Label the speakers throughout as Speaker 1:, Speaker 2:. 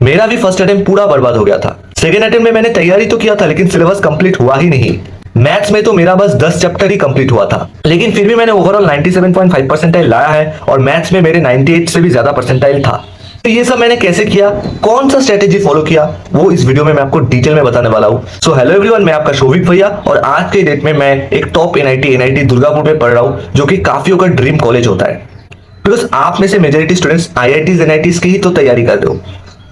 Speaker 1: मेरा भी first attempt पूरा बर्बाद हो गया था। सेकेंड अटेम्प्ट में मैंने तैयारी तो किया था लेकिन सिलेबस कंप्लीट हुआ ही नहीं। मैथ्स में तो मेरा बस 10 चैप्टर ही कंप्लीट हुआ था, लेकिन फिर भी मैंने ओवरऑल 97.5 परसेंटाइल लाया है और मैथ्स में मेरे 98 से भी ज्यादा परसेंटाइल था। तो ये सब मैंने कैसे किया, कौन सा स्ट्रेटेजी फॉलो किया, वो इस वीडियो में मैं आपको डिटेल में बताने वाला हूँ। सो हेलो एवरीवन, मैं आपका शोभिक भैया और आज के डेट में मैं एक टॉप एनआईटी दुर्गापुर में पढ़ रहा हूँ, जो कि काफियों का ड्रीम कॉलेज होता है। बिकॉज आप में से मेजोरिटी स्टूडेंट्स आईआईटीज एनआईटीज की ही तो तैयारी कर रहे हो।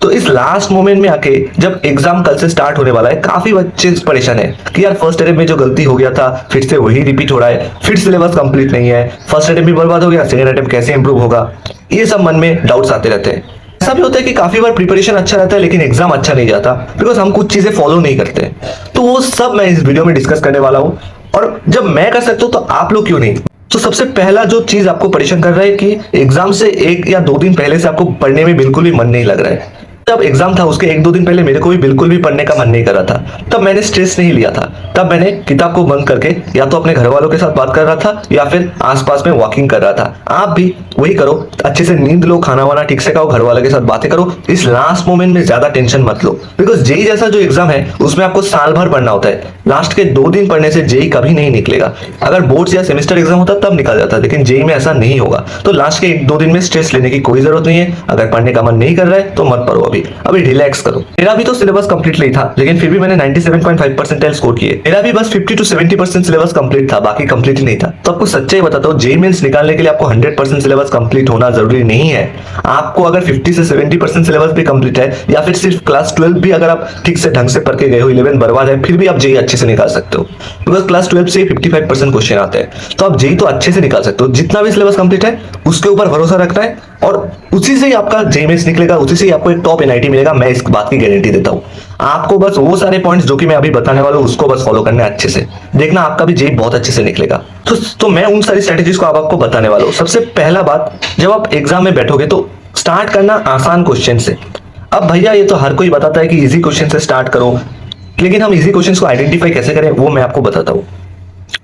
Speaker 1: तो इस लास्ट मोमेंट में आके जब एग्जाम कल से स्टार्ट होने वाला है, काफी बच्चे परेशान है कि यार फर्स्ट अटेम्प्ट में जो गलती हो गया था फिर से वही रिपीट हो रहा है, फिर सिलेबस कंप्लीट नहीं है, फर्स्ट अटेम्प्ट भी बर्बाद हो गया, सेकंड अटेम्प्ट कैसे इंप्रूव होगा, ये सब मन में डाउट्स आते रहते हैं। ऐसा भी होता है कि काफी बार प्रिपरेशन अच्छा रहता है लेकिन एग्जाम अच्छा नहीं जाता बिकॉज हम कुछ चीजें फॉलो नहीं करते। तो वो सब मैं इस वीडियो में डिस्कस करने वाला हूँ, और जब मैं कर सकता हूँ तो आप लोग क्यों नहीं। तो सबसे पहला जो चीज आपको परेशान कर रहा है कि एग्जाम से 1 या 2 दिन पहले से आपको पढ़ने में बिल्कुल भी मन नहीं लग रहा है। जब एग्जाम था उसके 1-2 दिन पहले मेरे को भी बिल्कुल भी पढ़ने का मन नहीं कर रहा था, तब मैंने स्ट्रेस नहीं लिया था। तब मैंने किताब को बंद करके या तो अपने घर वालों के साथ बात कर रहा था या फिर आसपास में वॉकिंग कर रहा था। आप भी वही करो, अच्छे से नींद लो, खाना वाना ठीक से खाओ, घर वालों के साथ बातें करो। इस लास्ट मोमेंट में ज्यादा टेंशन मत लो बिकॉज जेई जैसा जो एग्जाम है उसमें आपको साल भर पढ़ना होता है। लास्ट के 2 दिन पढ़ने से जेई कभी नहीं निकलेगा। अगर बोर्ड्स या सेमेस्टर एग्जाम होता तब निकल जाता, लेकिन जेई में ऐसा नहीं होगा। तो लास्ट के 1-2 दिन में स्ट्रेस लेने की कोई जरूरत नहीं है। अगर पढ़ने का मन नहीं कर रहा है तो मत पढ़ो, अभी रिलैक्स करो। मेरा भी तो सिलेबस कंप्लीट नहीं था लेकिन फिर भी मैंने 97.5 परसेंटाइल स्कोर किए। मेरा भी बस 50 to 70% सिलेबस कंप्लीट था, बाकी कंप्लीट ही नहीं था। तो आपको सच्चाई बताता हूँ, जेईई मेंस निकालने के लिए आपको 100% सिलेबस कंप्लीट होना जरूरी नहीं है। आपको अगर 50 से 70% सिलेबस भी कंप्लीट है या फिर सिर्फ क्लास 12 भी अगर आप ठीक से ढंग से पढ़ के गए हो, 11 बर्बाद है, फिर भी आप जेईई अच्छे से निकाल सकते हो बिकॉज क्लास 12 से 55% क्वेश्चन आते हैं। तो आप जेईई तो अच्छे से निकाल सकते हो। जितना भी सिलेबस कंप्लीट है उसके ऊपर भरोसा रखना है और उसी से ही आपका जेईई मेंस निकलेगा, उसी से ही आपको एक टॉप एनआईटी मिलेगा। मैं इस बात की गारंटी देता हूँ। आपको बस वो सारे पॉइंट्स जो कि मैं अभी बताने वाला हूँ उसको बस फॉलो करना है अच्छे से, देखना आपका भी जेईई बहुत अच्छे से निकलेगा। तो मैं उन सारी स्ट्रेटेजीज को आपको बताने वाला हूँ। सबसे पहला बात, जब आप एग्जाम में बैठोगे तो स्टार्ट करना आसान क्वेश्चन से। अब भैया ये तो हर कोई बताता है कि इजी क्वेश्चन से स्टार्ट करो, लेकिन हम इजी क्वेश्चन को आइडेंटिफाई कैसे करें वो मैं आपको बताता हूँ।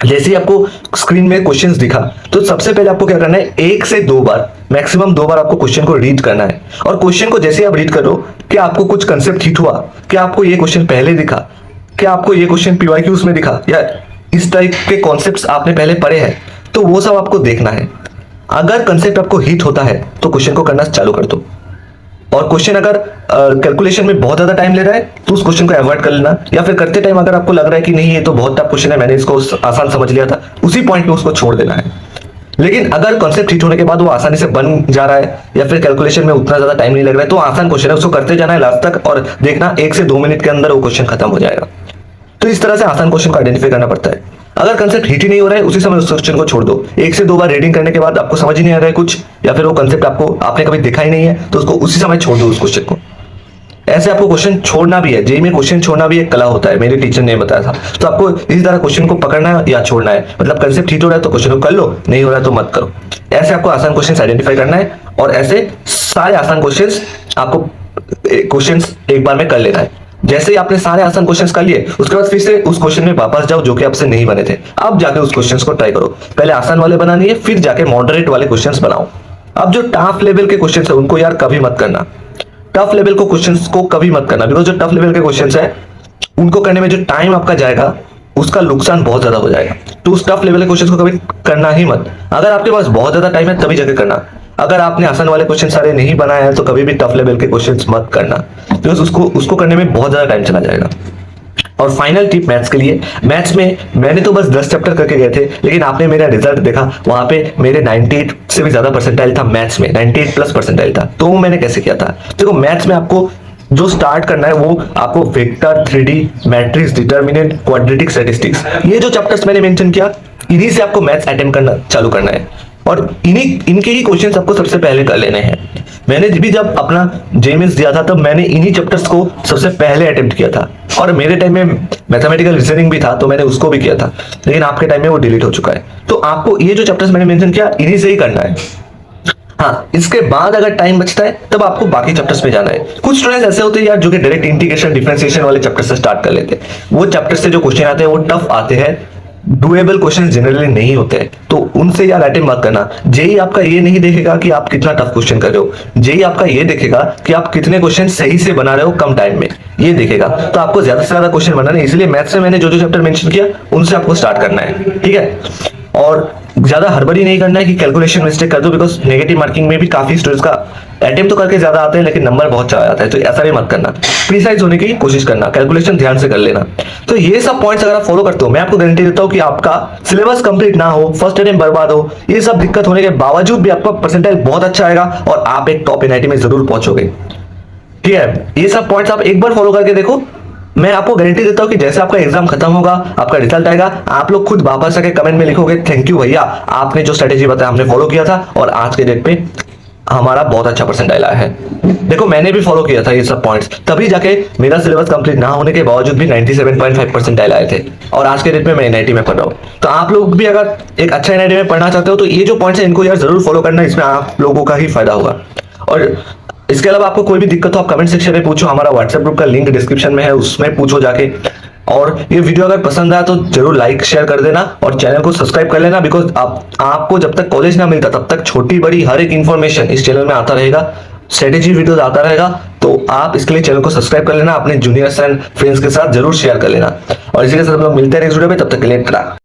Speaker 1: जैसे ही आपको स्क्रीन में क्वेश्चंस दिखा तो सबसे पहले आपको क्या करना है, 1 से 2 बार, मैक्सिमम 2 बार आपको क्वेश्चन को रीड करना है। और क्वेश्चन को जैसे आप रीड करो, क्या आपको कुछ कंसेप्ट हिट हुआ, क्या आपको ये क्वेश्चन पहले दिखा, क्या आपको ये क्वेश्चन पीवाईक्यूज में दिखा, या इस टाइप के कॉन्सेप्ट्स आपने पहले पढ़े हैं, तो वो सब आपको देखना है। अगर कंसेप्ट आपको हिट होता है तो क्वेश्चन को करना चालू कर दो। और क्वेश्चन अगर कैलकुलेशन में बहुत ज्यादा टाइम ले रहा है तो उस क्वेश्चन को अवॉइड कर लेना, या फिर करते टाइम अगर आपको लग रहा है कि नहीं ये तो बहुत टफ क्वेश्चन है, मैंने इसको आसान समझ लिया था, उसी पॉइंट पे उसको छोड़ देना है। लेकिन अगर कॉन्सेप्ट हिट होने के बाद वो आसानी से बन जा रहा है या फिर कैलकुलेशन में उतना ज्यादा टाइम नहीं लग रहा है तो आसान क्वेश्चन है, उसको करते जाना है लास्ट तक और देखना 1 से 2 मिनट के अंदर वो क्वेश्चन खत्म हो जाएगा। तो इस तरह से आसान क्वेश्चन को आइडेंटिफाई करना पड़ता है। अगर कंसेप्ट हिट ही नहीं हो रहा है उसी समय उस क्वेश्चन को छोड़ दो। 1 से 2 बार रीडिंग करने के बाद आपको समझ ही नहीं आ रहा है कुछ, या फिर वो कंसेप्ट आपने कभी देखा ही नहीं है, तो उसको उसी समय छोड़ दो उस क्वेश्चन को। ऐसे आपको क्वेश्चन छोड़ना भी है, जेईई में क्वेश्चन छोड़ना भी एक कला होता है, मेरे टीचर ने बताया था। तो आपको इसी तरह क्वेश्चन को पकड़ना है या छोड़ना है, मतलब कंसेप्ट हिट हो रहा है तो क्वेश्चन को कर लो, नहीं हो रहा है तो मत करो। ऐसे आपको आसान क्वेश्चन आइडेंटिफाई करना है और ऐसे सारे आसान क्वेश्चन आपको क्वेश्चन एक बार में कर लेना है। जैसे ही आपने सारे आसान क्वेश्चंस कर लिए उसके बाद फिर से उस क्वेश्चन में वापस जाओ जो कि आपसे नहीं बने थे। अब जाके उस क्वेश्चंस को ट्राई करो। पहले आसान वाले बनानी है, फिर जाके मॉडरेट वाले क्वेश्चंस बनाओ। अब जो टफ लेवल के क्वेश्चंस है उनको यार कभी मत करना, टफ लेवल को क्वेश्चंस को कभी मत करना, बिकॉज जो टफ लेवल के क्वेश्चंस है उनको करने में जो टाइम आपका जाएगा उसका नुकसान बहुत ज्यादा हो जाएगा। तो उस टफ लेवल के क्वेश्चंस को कभी करना ही मत। अगर आपके पास बहुत ज्यादा टाइम है तभी जाके करना। अगर आपने आसान वाले क्वेश्चन सारे नहीं बनाए हैं तो कभी भी टफ लेवल के क्वेश्चंस मत करना, बिकॉज उसको करने में बहुत ज्यादा टाइम चला जाएगा। और फाइनल टिप मैथ्स के लिए, मैथ्स में मैंने तो बस 10 चैप्टर करके गए थे, लेकिन आपने मेरा रिजल्ट देखा, वहां पे मेरे 98 से भी ज्यादा परसेंटाइल था। मैथ्स में 98 प्लस परसेंटाइल था। तो वो मैंने कैसे किया था, देखो मैथ्स में आपको जो स्टार्ट करना है वो आपको vector, 3D, matrix, determinant, quadratic, statistics, ये जो चैप्टर्स मैंने मेंशन किया इन्हीं से आपको मैथ्स अटेम्प्ट करना चालू करना है और इनके ही क्वेश्चंस आपको सबसे पहले कर लेने हैं। मैंने भी जब अपना जेईई मेंस दिया था तब मैंने इन्हीं चैप्टर्स को सबसे पहले अटेम्प्ट किया था, और मेरे टाइम में मैथमेटिकल रीजनिंग भी था तो मैंने उसको भी किया था, लेकिन आपके टाइम में वो डिलीट हो चुका है। तो आपको ये जो चैप्टर्स मैंने मेंशन किया इन्हीं से ही करना है। हाँ, इसके बाद अगर टाइम बचता है तब आपको बाकी चैप्टर्स में जाना है। कुछ स्टूडेंट्स ऐसे होते हैं यार जो कि डायरेक्ट इंटीग्रेशन, डिफरेंशिएशन वाले चैप्टर से स्टार्ट कर लेते हैं। वो चैप्टर से जो क्वेश्चन आते हैं वो टफ आते हैं, डुएबल क्वेश्चन जनरली नहीं होते, तो उनसे यार अटेम्प्ट मत करना। जेई आपका ये नहीं देखेगा कि आप कितना टफ क्वेश्चन कर रहे हो, जेई आपका ये देखेगा कि आप कितने क्वेश्चन सही से बना रहे हो कम टाइम में, ये देखेगा। तो आपको ज्यादा से ज्यादा क्वेश्चन बनाना है, इसलिए मैथ्स में मैंने जो जो चैप्टर मेंशन किया उनसे आपको स्टार्ट करना है, ठीक है। और ज्यादा हड़बड़ी नहीं करना है कि कैलकुलेशन मिस्टेक कर दो, बिकॉज नेगेटिव मार्किंग में भी काफी स्टूडेंट्स का अटेम्प्ट तो करके ज्यादा आते हैं लेकिन नंबर बहुत चला जाता है, तो ऐसा भी मत करना। प्रीसाइज होने की कोशिश करना, कैलकुलेशन ध्यान से कर लेना। तो ये सब पॉइंट्स अगर आप फॉलो करते हो, मैं आपको गारंटी देता हूं कि आपका सिलेबस कंप्लीट ना हो, फर्स्ट अटेम्प्ट बर्बाद हो, ये सब दिक्कत होने के बावजूद भी आपका परसेंटाइल बहुत अच्छा आएगा और आप एक टॉप एनआईटी में जरूर पहुंचोगे, ठीक है। ये सब पॉइंट्स आप एक बार फॉलो करके देखो, मैं आपको गारंटी देता हूं कि जैसे आपका एग्जाम खत्म होगा, आपका रिजल्ट आएगा, आप लोग खुद वापस आके कमेंट में लिखोगे थैंक यू भैया, आपने जो स्ट्रेटेजी बताया हमने फॉलो किया था और आज के डेट पे हमारा बहुत अच्छा परसेंटाइल आया है। देखो मैंने भी फॉलो किया था ये सब पॉइंट्स, तभी जाके मेरा सिलेबस कंप्लीट ना होने के बावजूद भी 97.5 परसेंटाइल आए थे और आज के डेट में मैं एनआईटी में पढ़ रहा हूँ। तो आप लोग भी अगर एक अच्छा एनआईटी में पढ़ना चाहते हो तो ये जो पॉइंट्स है इनको यार जरूर फॉलो करना, इसमें आप लोगों का ही फायदा होगा। और इसके अलावा आपको कोई भी दिक्कत हो आप कमेंट सेक्शन में पूछो, हमारा व्हाट्सएप ग्रुप का लिंक डिस्क्रिप्शन में है, उसमें पूछो जाके। और ये वीडियो अगर पसंद आया तो जरूर लाइक शेयर कर देना और चैनल को सब्सक्राइब कर लेना, बिकॉज आपको जब तक कॉलेज ना मिलता तब तक छोटी बड़ी हर एक इंफॉर्मेशन इस चैनल में आता रहेगा, स्ट्रेटेजी वीडियोस आता रहेगा। तो आप इसके लिए चैनल को सब्सक्राइब कर लेना, अपने जूनियर्स एंड फ्रेंड्स के साथ जरूर शेयर कर लेना। और इसी के साथ हम लोग मिलते हैं नेक्स्ट वीडियो में, तब तक के लिए टाटा।